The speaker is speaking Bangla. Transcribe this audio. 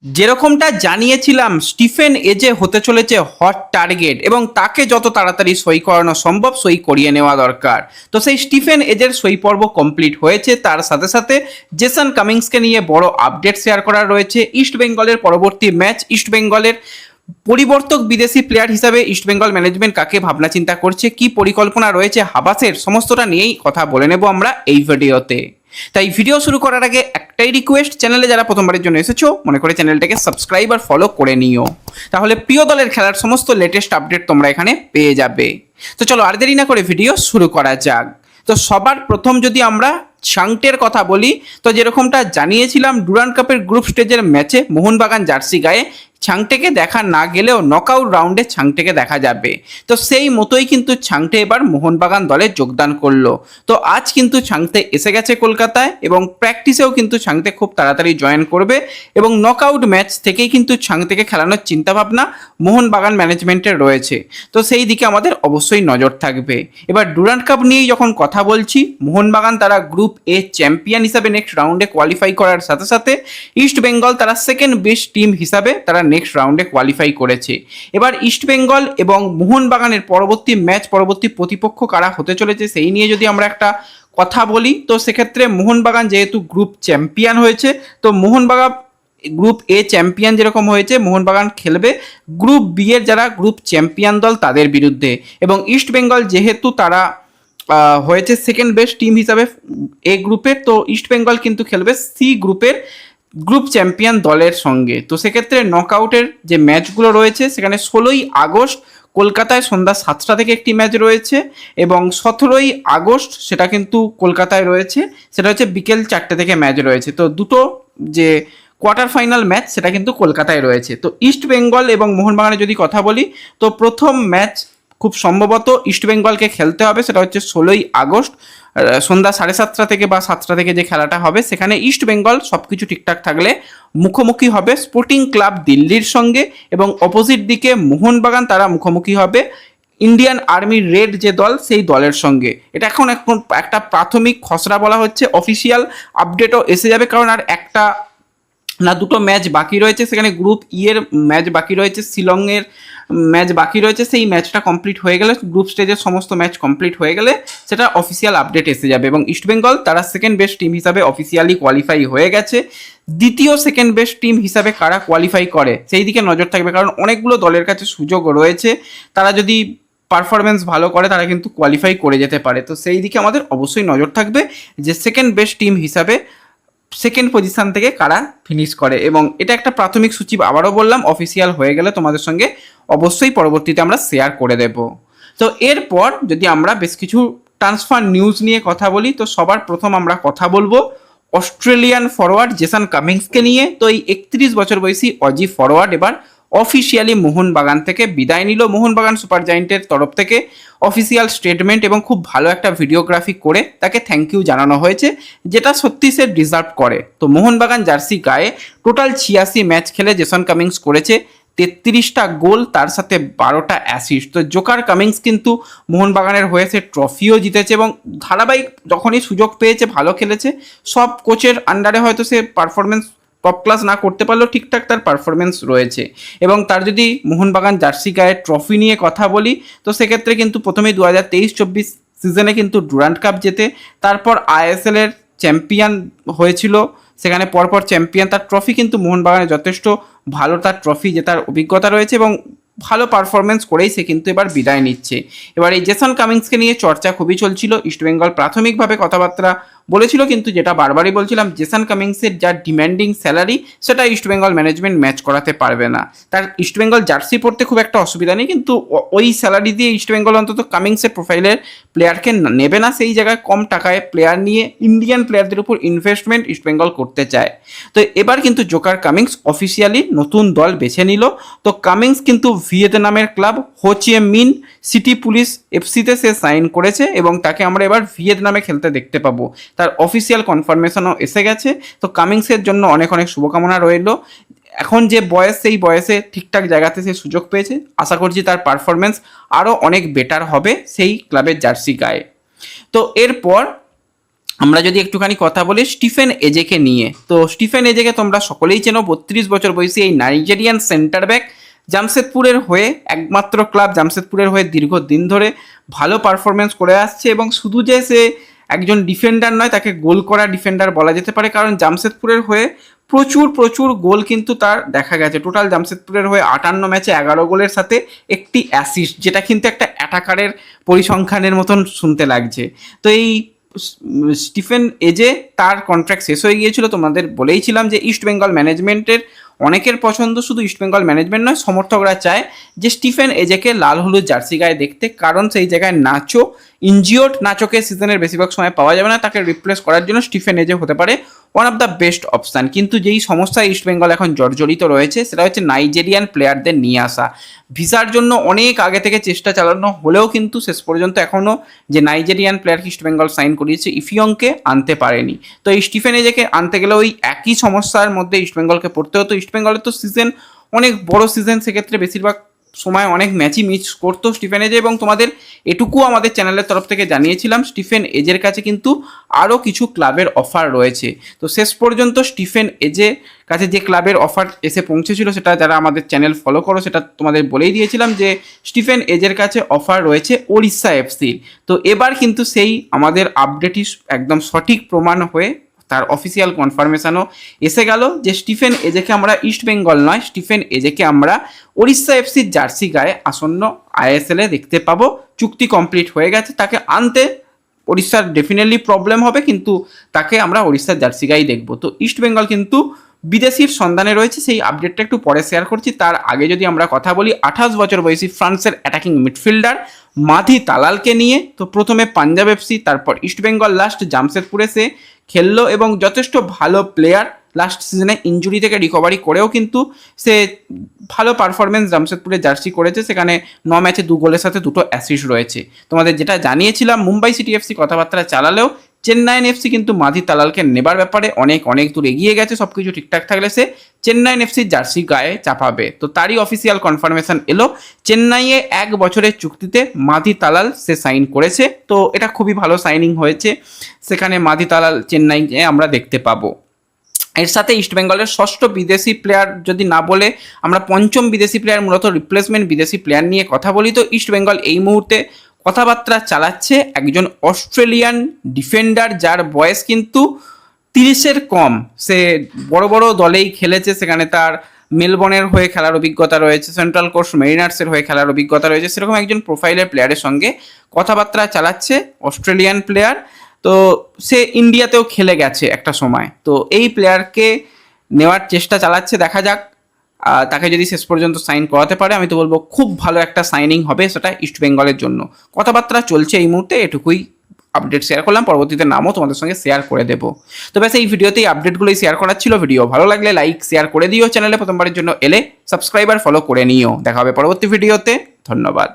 যেরকমটা জানিয়েছিলাম স্টিফেন এজে হতে চলেছে হট টার্গেট এবং তাকে যত তাড়াতাড়ি সই করানো সম্ভব সই করিয়ে নেওয়া দরকার। তো সেই স্টিফেন এজের সই পর্ব কমপ্লিট হয়েছে, তার সাথে সাথে জেসন কামিংসকে নিয়ে বড় আপডেট শেয়ার করা রয়েছে। ইস্ট বেঙ্গলের পরবর্তী ম্যাচ, ইস্ট বেঙ্গলের পরিবর্তক বিদেশি প্লেয়ার হিসাবে ইস্ট বেঙ্গল ম্যানেজমেন্ট কাকে ভাবনা চিন্তা করছে, কি পরিকল্পনা রয়েছে হাবাসের, সমস্তটা নিয়েই কথা বলে নেব আমরা এই ভিডিওতে। তাই ভিডিও শুরু করার আগে একটাই রিকোয়েস্ট, চ্যানেলে যারা প্রথমবারের জন্য এসেছো মনে করে চ্যানেলটাকে সাবস্ক্রাইব আর ফলো করে নিও, তাহলে প্রিয় দলের খেলার সমস্ত লেটেস্ট আপডেট তোমরা এখানে পেয়ে যাবে। তো চলো আর দেরি না করে ভিডিও শুরু করা যাক। তো সবার প্রথম যদি আমরা চাংটের কথা বলি, তো যেরকমটা জানিয়েছিলাম ডুরান্ড কাপের গ্রুপ স্টেজের ম্যাচে মোহনবাগান জার্সি গায়ে ছাংটেকে দেখা না গেলেও নকআউট রাউন্ডে ছাংটেকে দেখা যাবে। তো সেই মতোই কিন্তু ছাংটে এবার মোহনবাগান দলে যোগদান করলো। তো আজ কিন্তু ছাংটে এসে গেছে কলকাতায় এবং প্র্যাকটিসেও কিন্তু ছাংটে খুব তাড়াতাড়ি জয়েন করবে এবং নকআউট ম্যাচ থেকেই কিন্তু ছাংটেকে খেলানোর চিন্তাভাবনা মোহনবাগান ম্যানেজমেন্টের রয়েছে। তো সেই দিকে আমাদের অবশ্যই নজর থাকবে। এবার ডুরান্ড কাপ নিয়েই যখন কথা বলছি, মোহনবাগান তারা গ্রুপ এ চ্যাম্পিয়ন হিসাবে নেক্সট রাউন্ডে কোয়ালিফাই করার সাথে সাথে ইস্ট বেঙ্গল তারা সেকেন্ড বেস্ট টিম হিসাবে তারা নেক্সট রাউন্ডে কোয়ালিফাই করেছে। এবার ইস্ট বেঙ্গল এবং মোহনবাগানের পরবর্তী ম্যাচ, পরবর্তী প্রতিপক্ষ কারা হতে চলেছে সেই নিয়ে যদি আমরা একটা কথা বলি, তো সেক্ষেত্রে মোহনবাগান যেহেতু গ্রুপ চ্যাম্পিয়ন হয়েছে, তো মোহনবাগান গ্রুপ এ চ্যাম্পিয়ন যেরকম হয়েছে, মোহনবাগান খেলবে গ্রুপ বি এর যারা গ্রুপ চ্যাম্পিয়ন দল তাদের বিরুদ্ধে। এবং ইস্ট বেঙ্গল যেহেতু তারা হয়েছে সেকেন্ড বেস্ট টিম হিসাবে এ গ্রুপের, তো ইস্ট বেঙ্গল কিন্তু খেলবে সি গ্রুপের গ্রুপ চ্যাম্পিয়ন দলের সঙ্গে। তো সেক্ষেত্রে নকআউটের যে ম্যাচগুলো রয়েছে সেখানে 16ই আগস্ট কলকাতায় সন্ধ্যা 7টা থেকে একটি ম্যাচ রয়েছে এবং 17ই আগস্ট সেটা কিন্তু কলকাতায় রয়েছে, সেটা হচ্ছে বিকেল 4টে থেকে ম্যাচ রয়েছে। তো দুটো যে কোয়ার্টার ফাইনাল ম্যাচ সেটা কিন্তু কলকাতায় রয়েছে। তো ইস্ট বেঙ্গল এবং মোহনবাগানের যদি কথা বলি, তো প্রথম ম্যাচ খুব সম্ভবত ইস্ট বেঙ্গলকে খেলতে হবে, সেটা হচ্ছে 16ই আগস্ট সন্ধ্যা 7:30 থেকে বা 7টা থেকে যে খেলাটা হবে সেখানে ইস্ট বেঙ্গল সব কিছু ঠিকঠাক থাকলে মুখোমুখি হবে স্পোর্টিং ক্লাব দিল্লির সঙ্গে এবং অপোজিট দিকে মোহনবাগান তারা মুখোমুখি হবে ইন্ডিয়ান আর্মি রেড যে দল সেই দলের সঙ্গে। এটা এখন একটা প্রাথমিক খসড়া বলা হচ্ছে, অফিসিয়াল আপডেটও এসে যাবে, কারণ আর একটা না দুটো ম্যাচ বাকি রয়েছে, সেখানে গ্রুপ ই এর ম্যাচ বাকি রয়েছে, শিলংয়ের ম্যাচ বাকি রয়েছে। সেই ম্যাচটা কমপ্লিট হয়ে গেলে, গ্রুপ স্টেজের সমস্ত ম্যাচ কমপ্লিট হয়ে গেলে সেটা অফিসিয়াল আপডেট এসে যাবে এবং ইস্টবেঙ্গল তারা সেকেন্ড বেস্ট টিম হিসাবে অফিসিয়ালি কোয়ালিফাই হয়ে গেছে। দ্বিতীয় সেকেন্ড বেস্ট টিম হিসাবে কারা কোয়ালিফাই করে সেই দিকে নজর থাকবে, কারণ অনেকগুলো দলের কাছে সুযোগ রয়েছে, তারা যদি পারফরমেন্স ভালো করে তারা কিন্তু কোয়ালিফাই করে যেতে পারে। তো সেই দিকে আমাদের অবশ্যই নজর থাকবে যে সেকেন্ড বেস্ট টিম হিসাবে সেকেন্ড পজিশন থেকে কারা ফিনিশ করে। এবং এটা একটা প্রাথমিক সূচি, আবারও বললাম অফিসিয়াল হয়ে গেলে তোমাদের সঙ্গে অবশ্যই পরবর্তীতে আমরা শেয়ার করে দেব। তো এরপর যদি আমরা বেশ কিছু ট্রান্সফার নিউজ নিয়ে কথা বলি, তো সবার প্রথম আমরা কথা বলবো অস্ট্রেলিয়ান ফরওয়ার্ড জেসন কামিংসকে নিয়ে। তো এই 31 বছর বয়সী অজি ফরওয়ার্ড এবার অফিসিয়ালি মোহনবাগান থেকে বিদায় নিল। মোহনবাগান সুপার জায়েন্টের তরফ থেকে অফিসিয়াল স্টেটমেন্ট এবং খুব ভালো একটা ভিডিওগ্রাফি করে তাকে থ্যাংক ইউ জানানো হয়েছে, যেটা সত্যি সে ডিজার্ভ করে। তো মোহনবাগান জার্সি গায়ে টোটাল 86 ম্যাচ খেলে জেসন কামিংস করেছে 33টা গোল, তার সাথে 12টা অ্যাসিস্ট। তো জোকার কামিংস কিন্তু মোহনবাগানের হয়ে সে ট্রফিও জিতেছে এবং ধারাবাহিক যখনই সুযোগ পেয়েছে ভালো খেলেছে। সব কোচের আন্ডারে হয়তো সে পারফরমেন্স টপ ক্লাস না করতে পারলেও ঠিকঠাক তার পারফরমেন্স রয়েছে। এবং তার যদি মোহনবাগান জার্সি গায়ে ট্রফি নিয়ে কথা বলি, তো সেক্ষেত্রে কিন্তু প্রথমেই 2023-24 সিজনে কিন্তু ডুরান্ড কাপ জেতে, তারপর আইএসএল এর চ্যাম্পিয়ন হয়েছিল, সেখানে পরপর চ্যাম্পিয়ন। তার ট্রফি কিন্তু মোহনবাগানে যথেষ্ট ভালো, তার ট্রফি জেতার অভিজ্ঞতা রয়েছে এবং ভালো পারফরমেন্স করেই সে কিন্তু এবার বিদায় নিচ্ছে। এবার এই জেসন কামিংসকে নিয়ে চর্চা খুবই চলছিল, ইস্টবেঙ্গল প্রাথমিকভাবে কথাবার্তা বলেছিল, কিন্তু যেটা বারবারই বলছিলাম জেসন কামিংসের যা ডিম্যান্ডিং স্যালারি সেটা ইস্টবেঙ্গল ম্যানেজমেন্ট ম্যাচ করাতে পারবে না। তার ইস্টবেঙ্গল জার্সি পড়তে খুব একটা অসুবিধা নেই, কিন্তু ওই স্যালারি দিয়ে ইস্টবেঙ্গল অন্তত কামিংসের প্রোফাইলের প্লেয়ারকে নেবে না, সেই জায়গায় কম টাকায় প্লেয়ার নিয়ে ইন্ডিয়ান প্লেয়ারদের উপর ইনভেস্টমেন্ট ইস্টবেঙ্গল করতে চায়। তো এবার কিন্তু জোকার কামিংস অফিসিয়ালি নতুন দল বেছে নিল। তো কামিংস কিন্তু ভিয়েতনামের ক্লাব হোচিয়ে মিন সিটি পুলিশ এফসিতে সে সাইন করেছে এবং তাকে আমরা এবার ভিয়েতনামে খেলতে দেখতে পাবো, তার অফিসিয়াল কনফার্মেশনও এসে গেছে। তো কামিংসের জন্য অনেক অনেক শুভকামনা রইল। এখন যে বয়স, সেই বয়সে ঠিকঠাক জায়গাতে সে সুযোগ পেয়েছে, আশা করছি তার পারফরমেন্স আরও অনেক বেটার হবে সেই ক্লাবের জার্সি গায়ে। তো এরপর আমরা যদি একটুখানি কথা বলি স্টিফেন এজেকে নিয়ে, তো স্টিফেন এজেকে তোমরা সকলেই চেনো। 32 বছর বয়সী এই নাইজেরিয়ান সেন্টার ব্যাক জামশেদপুরের হয়ে, একমাত্র ক্লাব জামশেদপুরের হয়ে দীর্ঘদিন ধরে ভালো পারফরমেন্স করে আসছে। এবং শুধু যে সে একজন ডিফেন্ডার নয়, তাকে গোল করা ডিফেন্ডার বলা যেতে পারে, কারণ জামশেদপুরের হয়ে প্রচুর গোল কিন্তু তার দেখা গেছে। টোটাল জামশেদপুরের হয়ে 58 ম্যাচে 11 গোলের সাথে একটি অ্যাসিস্ট, যেটা কিন্তু একটা অ্যাটাকারের পরিসংখ্যানের মতন শুনতে লাগছে। তো এই স্টিফেন এজে তার কন্ট্রাক্ট শেষ হয়ে গিয়েছিল, তোমাদের বলেইছিলাম যে ইস্ট বেঙ্গল ম্যানেজমেন্টের অনেকের পছন্দ, শুধু ইস্ট বেঙ্গল ম্যানেজমেন্ট নয়, সমর্থকরা চায় যে স্টিফেন এজেকে লাল হলুদ জার্সি গায়ে দেখতে, কারণ সেই জায়গায় নাচো ইনজিওর্ড, নাচোকে সিজনের বেশিরভাগ সময় পাওয়া যাবে না, তাকে রিপ্লেস করার জন্য স্টিফেন এজে হতে পারে one of the best option. কিন্তু যেই সমস্যায় ইস্ট বেঙ্গল এখন জর্জরিত রয়েছে সেটা হচ্ছে নাইজেরিয়ান প্লেয়ারদের নিয়ে আসা। ভিসার জন্য অনেক আগে থেকে চেষ্টা চালানো হলেও কিন্তু শেষ পর্যন্ত এখনও যে নাইজেরিয়ান প্লেয়ারকে ইস্ট বেঙ্গল সাইন করিয়েছে ইফিয়ংকে আনতে পারেনি। তো এই স্টিফেন এজেকে আনতে গেলে ওই একই সমস্যার মধ্যে ইস্ট বেঙ্গলকে পড়তে হতো। ইস্ট বেঙ্গলের তো সিজন অনেক বড় সিজন, সেক্ষেত্রে বেশিরভাগ সময় অনেক ম্যাচই মিস করতো স্টিফেন এজে। এবং তোমাদের এটুকু আমাদের চ্যানেলের তরফ থেকে জানিয়েছিলাম স্টিফেন এজের কাছে কিন্তু আরও কিছু ক্লাবের অফার রয়েছে। তো শেষ পর্যন্ত স্টিফেন এজের কাছে যে ক্লাবের অফার এসে পৌঁছেছিল, সেটা যারা আমাদের চ্যানেল ফলো করো সেটা তোমাদের বলেই দিয়েছিলাম যে স্টিফেন এজের কাছে অফার রয়েছে ওড়িশা এফসির। তো এবার কিন্তু সেই আমাদের আপডেটই একদম সঠিক প্রমাণ হয়ে তার অফিসিয়াল কনফার্মেশনও এসে গেল যে স্টিফেন এজেকে আমরা ইস্ট বেঙ্গল নয়, স্টিফেন এজেকে আমরা ওড়িশা এফসির জার্সি গায়ে আসন্ন আইএসএলে দেখতে পাবো। চুক্তি কমপ্লিট হয়ে গেছে, তাকে আনতে ওড়িশার ডেফিনেটলি প্রবলেম হবে, কিন্তু তাকে আমরা ওড়িশার জার্সি গায়েই দেখবো। তো ইস্ট বেঙ্গল কিন্তু বিদেশির সন্ধানে রয়েছে, সেই আপডেটটা একটু পরে শেয়ার করছি। তার আগে যদি আমরা কথা বলি 28 বছর বয়সী ফ্রান্সের অ্যাটাকিং মিডফিল্ডার মাধি তালালকে নিয়ে, তো প্রথমে পাঞ্জাব এফসি, তারপর ইস্ট বেঙ্গল, লাস্ট জামশেদপুরে সে খেললো এবং যথেষ্ট ভালো প্লেয়ার। লাস্ট সিজনে ইনজুরি থেকে রিকভারি করেও কিন্তু সে ভালো পারফরমেন্স জামশেদপুরে জার্সি করেছে, সেখানে 9 ম্যাচে 2 গোলের সাথে 2টো অ্যাসিস্ট রয়েছে। তোমাদের যেটা জানিয়েছিলাম, মুম্বাই সিটি এফসি কথাবার্তা চালালেও চেন্নাইন এফসি কিন্তু মাধি তালালকে নেবার ব্যাপারে অনেক দূর এগিয়ে গেছে। সব কিছু ঠিকঠাক থাকলে সে চেন্নাইন এফসির জার্সি গায়ে চাপাবে। তো তারই অফিসিয়াল কনফার্মেশন এলো, চেন্নাইয়ে 1 বছরের চুক্তিতে মাধি তালাল সে সাইন করেছে। তো এটা খুবই ভালো সাইনিং হয়েছে, সেখানে মাধি তালাল চেন্নাইকে আমরা দেখতে পাবো। এর সাথে ইস্ট বেঙ্গলের ষষ্ঠ বিদেশি প্লেয়ার যদি না বলে আমরা পঞ্চম বিদেশি প্লেয়ার, মূলত রিপ্লেসমেন্ট বিদেশি প্লেয়ার নিয়ে কথা বলি, তো ইস্ট বেঙ্গল এই মুহূর্তে কথাবার্তা চালাচ্ছে একজন অস্ট্রেলিয়ান ডিফেন্ডার, যার বয়স কিন্তু 30-এর কম। সে বড় বড় দলেই খেলেছে, সেখানে তার মেলবোর্নের হয়ে খেলার অভিজ্ঞতা রয়েছে, সেন্ট্রাল কোস্ট মেরিনার্সের হয়ে খেলার অভিজ্ঞতা রয়েছে। সেরকম একজন প্রোফাইলের প্লেয়ারের সঙ্গে কথাবার্তা চালাচ্ছে অস্ট্রেলিয়ান প্লেয়ার। তো সে ইন্ডিয়াতেও খেলে গেছে একটা সময়, তো এই প্লেয়ারকে নেওয়ার চেষ্টা চালাচ্ছে। দেখা যাক তাকে যদি শেষ পর্যন্ত সাইন করাতে পারে, আমি তো বলবো খুব ভালো একটা সাইনিং হবে সেটা ইস্ট বেঙ্গলের জন্য। কথাবার্তা চলছে এই মুহূর্তে, এটুকুই আপডেট শেয়ার করলাম, পরবর্তীতে নামও তোমাদের সঙ্গে শেয়ার করে দেবো। তো ব্যাস এই ভিডিওতেই আপডেটগুলোই শেয়ার করার ছিল। ভিডিও ভালো লাগলে লাইক শেয়ার করে দিও, চ্যানেলে প্রথমবারের জন্য এলে সাবস্ক্রাইবার ফলো করে নিও। দেখা হবে পরবর্তী ভিডিওতে, ধন্যবাদ।